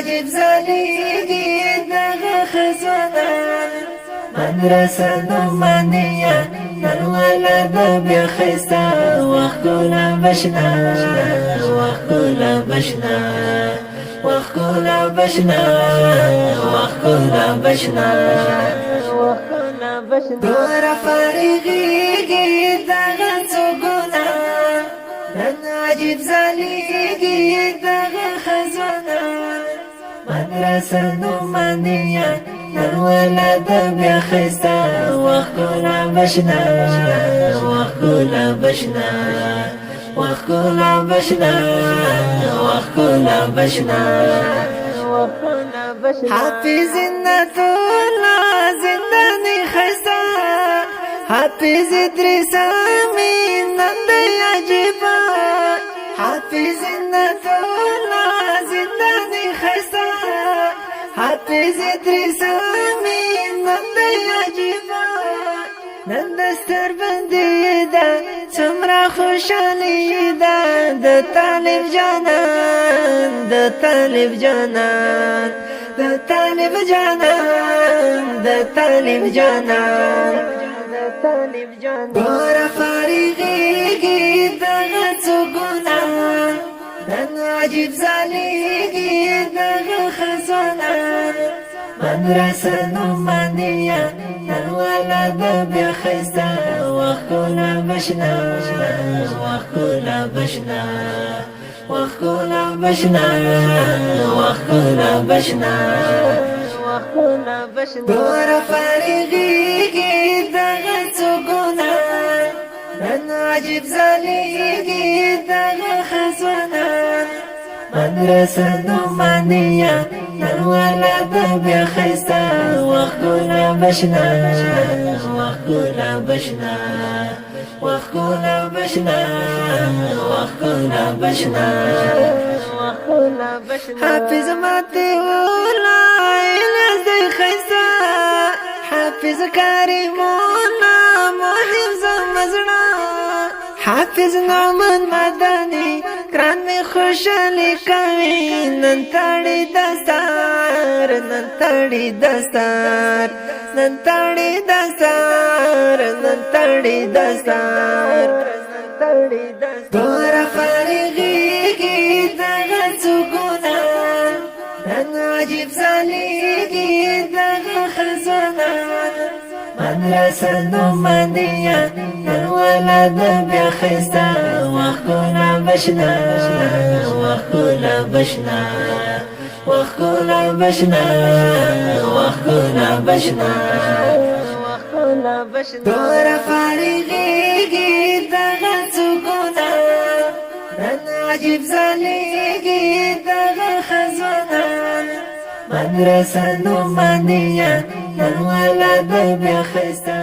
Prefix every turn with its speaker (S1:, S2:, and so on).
S1: عجب زلیگی دغه خزانان مدرسه نومانیه نن ولد بیا خیسته وخکولا بشنا وخکولا بشنا وخکولا بشنا وخکولا بشنا وخکولا بشنا دور فارغیگی دغه څوګونه نن عجب زلیگی دغه خزانان مدرسه نومانیه نن ولد بیا خیسته وخکولا بشنا وخکولا بشنا وخکولا بشنا وخکولا بشنا وخکولا بشنا حافظ نتولا زندانی خیسته حافظ ادریس امین نند عجیبا حافظ نتولا زندانی خیسته حافظ ادریس امین نند عجیبا نن دستر بندی ده څومره خوشحالي ده د طالب جانان د طالب جانان د طالب جانان د طالب جانان د طالب جانان ګور فارغیږي دغه څوګونه نن عجب زلیږي دغه خزانان مدرسه نومانیه نن ولد بیا خیسته وخکولا بشنا وخکولا بشنا وخکولا بشنا وخکولا بشنا وخکولا بشنا ګور فارغیږي دغه څوګونه نن عجب زلیږي دغه خزانان مدرسه نومانیه نن ولد بیا خیسته وخکولا بشنا وخکولا بشنا وخکولا بشنا وخکولا بشنا وخکولا بشنا حافظ ماته ولا الیاس دی خیسته حافظ کریمونا محفظ مزړه حافظ نعمان مدنی کران می خوشحالی کوي نن تړي دستار نن تړي دستار نن تړي دستار نن تړي دستار تړي دستار ګور فارغیږي دغه څوګونه نن عجب زلیږي دغه خزانان مدرسه نومانیه نن ولد بیا خیسته وخکولا بشنا وخکولا بشنا وخکولا بشنا وخکولا بشنا وخکولا بشنا ګور فارغیږي دغه څوګونه نن عجب زلیږي دغه خزانان مدرسه نومانیه نن ولد بیا خیسته